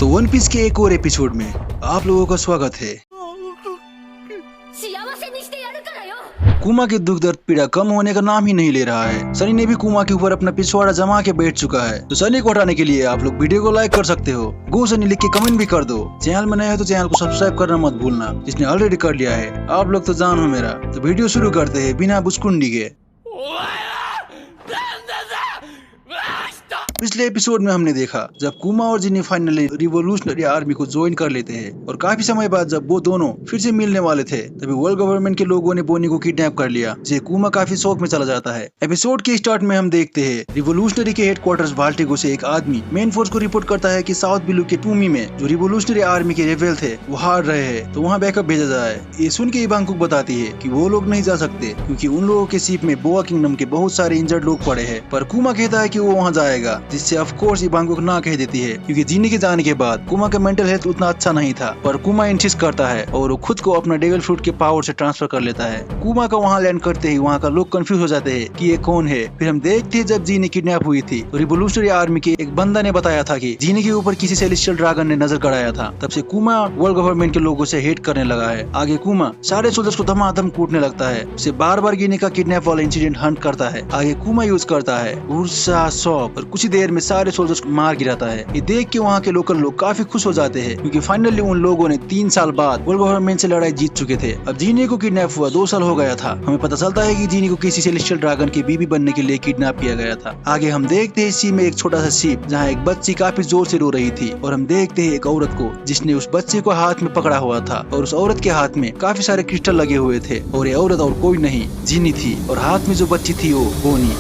तो one piece के एक और एपिसोड में आप लोगों का स्वागत है। कुमा के दुख दर्द पीड़ा कम होने का नाम ही नहीं ले रहा है। सनी ने भी कुमा के ऊपर अपना पिछवाड़ा जमा के बैठ चुका है। तो सनी को हटाने के लिए आप लोग वीडियो को लाइक कर सकते हो। गो सनी लिख के कमेंट भी कर दो। चैनल में नए हो तो चैनल को सब्सक्राइब करना मत भूलना, जिसने ऑलरेडी कर लिया है आप लोग तो जान हो मेरा। तो वीडियो शुरू करते हैं बिना बुसकुंडी के। पिछले एपिसोड में हमने देखा जब कुमा और जिनी फाइनली रिवोल्यूशनरी आर्मी को ज्वाइन कर लेते हैं और काफी समय बाद जब वो दोनों फिर से मिलने वाले थे तभी वर्ल्ड गवर्नमेंट के लोगों ने बोनी को किडनैप कर लिया, जिसे कुमा काफी शौक में चला जाता है। एपिसोड के स्टार्ट में हम देखते हैं रिवोल्यूशनरी के हेडक्वार्टर्स बाल्टिगो से एक आदमी मेन फोर्स को रिपोर्ट करता है कि साउथ बिलू के टूमी में जो रिवोल्यूशनरी आर्मी के रेबेल थे वो हार रहे हैं, तो वहाँ बैकअप भेजा जाए। ये सुन के इवांकुक बताती है कि वो लोग नहीं जा सकते क्योंकि उन लोगों के शिप में बोआ किंगडम के बहुत सारे इंजर्ड लोग पड़े हैं। पर कुमा कहता है कि वो वहाँ जाएगा, जिससे ऑफ कोर्स इवांकुक ना कह देती है क्योंकि जिनी के जाने के बाद कुमा का मेंटल हेल्थ उतना अच्छा नहीं था। पर कुमा इंसिस्ट करता है और वो खुद को अपना डेविल फ्रूट के पावर से ट्रांसफर कर लेता है। कुमा का वहाँ लैंड करते ही वहाँ का लोग कंफ्यूज हो जाते हैं कि ये कौन है। फिर हम देखते हैं जब जीनी किडनैप हुई थी तो रिवोल्यूशनरी आर्मी के एक बंदा ने बताया था कि जीनी के ऊपर किसी सेलेस्टियल ड्रैगन ने नजर गड़ाया था। तब से कुमा वर्ल्ड गवर्नमेंट के लोगों से हेट करने लगा है। आगे कुमा सारे सोल्जर्स को धमाधम कूटने लगता है। उसे बार बार गिनी का किडनैप वाला इंसिडेंट हंट करता है। आगे कुमा यूज करता है उर्सा सॉप और कुछ ही देर में सारे सोल्जर्स को मार गिराता है। ये देख के वहाँ के लोकल लोग काफी खुश हो जाते हैं क्योंकि फाइनली उन लोगों ने 3 साल बाद वर्ल्ड गवर्नमेंट से लड़ाई जीत चुके थे। अब जीनी को किडनैप हुआ 2 साल हो गया था। हमें पता चलता है कि जीनी को किसी सेलेस्टियल ड्रैगन की बीबी बनने के लिए किडनैप किया गया था। आगे हम देखते हैं सी में एक छोटा सा शिप जहाँ एक बच्ची काफी जोर से रो रही थी और हम देखते हैं एक औरत को जिसने उस बच्चे को हाथ में पकड़ा हुआ था और उस औरत के हाथ में काफी सारे क्रिस्टल लगे हुए थे और ये औरत और कोई नहीं जीनी थी और हाथ में जो बच्ची थी वो बोनी।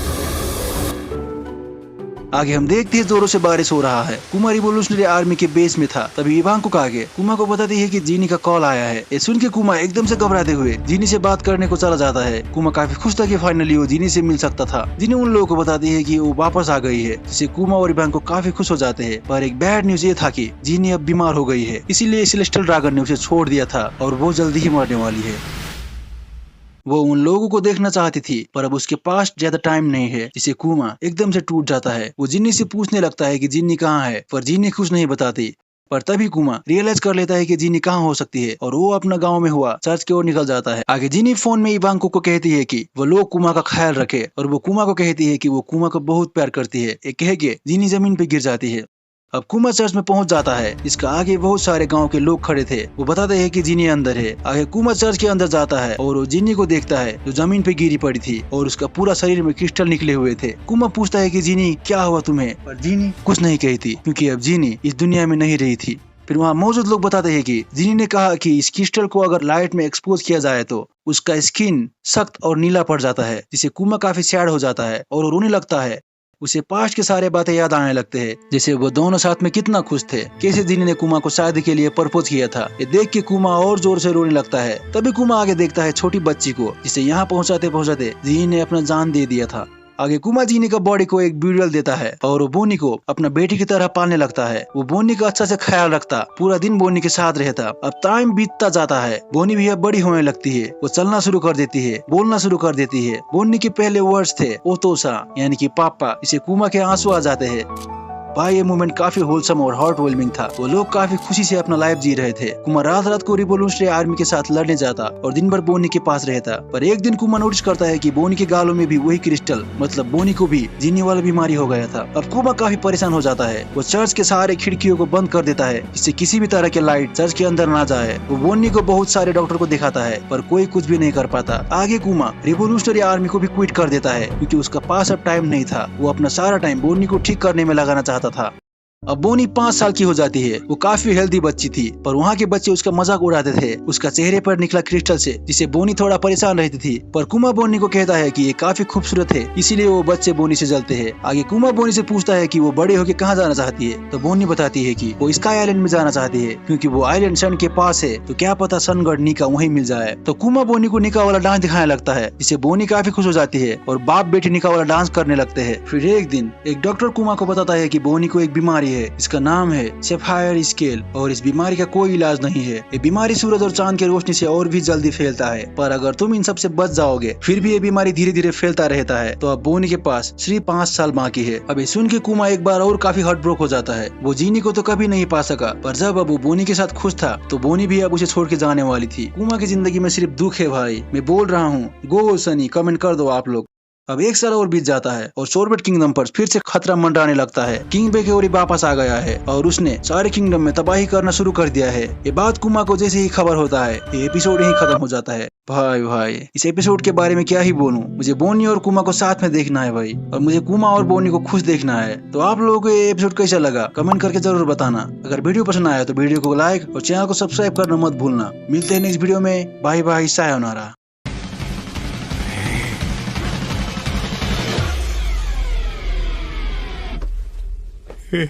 आगे हम देखते हैं जोरों से बारिश हो रहा है। कुमा रिवोल्यूशनरी आर्मी के बेस में था तभी इवांकुक आगे कुमा को बताती है कि जीनी का कॉल आया है। ये सुन के कुमा एकदम से घबराते हुए जीनी से बात करने को चला जाता है। कुमा काफी खुश था कि फाइनली वो जीनी से मिल सकता था। जीनी उन लोगों को बताती है कि वो वापस आ गई है, जिससे कुमा और इवांकुक काफी खुश हो जाते हैं। पर एक बैड न्यूज ये था कि जीनी अब बीमार हो गई है, इसीलिए सेलेस्टियल ड्रैगन ने उसे छोड़ दिया था और वो जल्दी ही मरने वाली है। वो उन लोगों को देखना चाहती थी पर अब उसके पास ज्यादा टाइम नहीं है, जिसे कुमा एकदम से टूट जाता है। वो जिन्नी से पूछने लगता है कि जिन्नी कहाँ है, पर जिन्नी कुछ नहीं बताती। पर तभी कुमा रियलाइज कर लेता है कि जिनी कहाँ हो सकती है और वो अपना गांव में हुआ चर्च की ओर निकल जाता है। आगे जिनी फोन में इवांकुक को कहती है कि वो लोग कुमा का ख्याल रखे और वो कुमा को कहती है कि वो कुमा को बहुत प्यार करती है। एक कह के जिनी जमीन पे गिर जाती है। अब कुमा चर्च में पहुंच जाता है। इसका आगे बहुत सारे गांव के लोग खड़े थे। वो बताते हैं कि जिनी अंदर है। आगे कुमा चर्च के अंदर जाता है और वो जिनी को देखता है जो जमीन पे गिरी पड़ी थी और उसका पूरा शरीर में क्रिस्टल निकले हुए थे। कुमा पूछता है कि जिनी क्या हुआ तुम्हें, पर जिनी कुछ नहीं कहती क्योंकि अब जिनी इस दुनिया में नहीं रही थी। फिर वहाँ मौजूद लोग बताते हैं कि जिनी ने कहा कि इस क्रिस्टल को अगर लाइट में एक्सपोज किया जाए तो उसका स्किन सख्त और नीला पड़ जाता है, जिससे कुमा काफी सैड हो जाता है और रोने लगता है। उसे पास्ट के सारे बातें याद आने लगते हैं, जैसे वो दोनों साथ में कितना खुश थे, कैसे जिनी ने कुमा को शादी के लिए प्रपोज किया था। ये देख के कुमा और जोर से रोने लगता है। तभी कुमा आगे देखता है छोटी बच्ची को, जिसे यहाँ पहुँचाते पहुँचाते जिनी ने अपना जान दे दिया था। आगे कुमा जीनी का बॉडी को एक ब्यूरियल देता है और वो बोनी को अपना बेटी की तरह पालने लगता है। वो बोनी का अच्छा से ख्याल रखता, पूरा दिन बोनी के साथ रहता। अब टाइम बीतता जाता है। बोनी भी अब बड़ी होने लगती है। वो चलना शुरू कर देती है, बोलना शुरू कर देती है। बोनी के पहले वर्ड्स थे ओतोसा यानी कि पापा। इसे कुमा के आंसू आ जाते हैं। भाई ये मोमेंट काफी होलसम और हार्ट वेलमिंग था। वो लोग काफी खुशी से अपना लाइफ जी रहे थे। कुमा रात रात को रिवोल्यूशनरी आर्मी के साथ लड़ने जाता और दिन भर बोनी के पास रहता। पर एक दिन कुमा नोटिस करता है कि बोनी के गालों में भी वही क्रिस्टल, मतलब बोनी को भी जीनी वाला बीमारी हो गया था। अब कुमा काफी परेशान हो जाता है। वो चर्च के सारे खिड़कियों को बंद कर देता है, जिससे किसी भी तरह के लाइट चर्च के अंदर ना जाए। वो बोनी को बहुत सारे डॉक्टर को दिखाता है पर कोई कुछ भी नहीं कर पाता। आगे कुमा रिवोल्यूशनरी आर्मी को भी क्विट कर देता है क्योंकि उसका पास अब टाइम नहीं था। वो अपना सारा टाइम बोनी को ठीक करने में लगाना चाहता था। अब बोनी 5 साल की हो जाती है। वो काफी हेल्दी बच्ची थी पर वहाँ के बच्चे उसका मजाक उड़ाते थे उसका चेहरे पर निकला क्रिस्टल से, जिससे बोनी थोड़ा परेशान रहती थी। पर कुमा बोनी को कहता है कि ये काफी खूबसूरत है, इसीलिए वो बच्चे बोनी से जलते हैं। आगे कुमा बोनी से पूछता है कि वो बड़े होके कहाँ जाना चाहती है, तो बोनी बताती है कि वो स्काई आइलैंड में जाना चाहती है क्योंकि वो आइलैंड सन के पास है, तो क्या पता सन गॉड निका वहीं मिल जाए। तो कुमा बोनी को निका वाला डांस दिखाने लगता है, जिससे बोनी काफी खुश हो जाती है और बाप बेटी निका वाला डांस करने लगते हैं। फिर एक दिन एक डॉक्टर कुमा को बताता है कि बोनी को एक बीमारी बीमारी है, इसका नाम है सेफायर स्केल और इस बीमारी का कोई इलाज नहीं है। ये बीमारी सूरज और चांद की रोशनी से और भी जल्दी फैलता है, पर अगर तुम इन सब से बच जाओगे फिर भी ये बीमारी धीरे धीरे फैलता रहता है। तो अब बोनी के पास सिर्फ 5 साल बाकी है। अब ये सुन के कुमा एक बार और काफी हार्ट ब्रोक हो जाता है। वो जीनी को तो कभी नहीं पा सका, पर जब अब वो बोनी के साथ खुश था तो बोनी भी अब उसे छोड़ के जाने वाली थी। कुमा की जिंदगी में सिर्फ दुख है भाई, मैं बोल रहा हूँ। गो सनी, कमेंट कर दो आप लोग। अब 1 साल और बीत जाता है और सोरबेट किंगडम पर फिर से खतरा मंडराने लगता है। किंग बेकेओरी वापस आ गया है और उसने सारे किंगडम में तबाही करना शुरू कर दिया है। ये बात कुमा को जैसे ही खबर होता है ये एपिसोड यही खत्म हो जाता है। भाई इस एपिसोड के बारे में क्या ही बोलूं। मुझे बोनी और कुमा को साथ में देखना है भाई, और मुझे कुमा और बोनी को खुश देखना है। तो आप लोगों को ये एपिसोड कैसा लगा कमेंट करके जरूर बताना। अगर वीडियो पसंद आया तो वीडियो को लाइक और चैनल को सब्सक्राइब करना मत भूलना। मिलते हैं नेक्स्ट वीडियो में। बाय बाय, सायोनारा। Hey.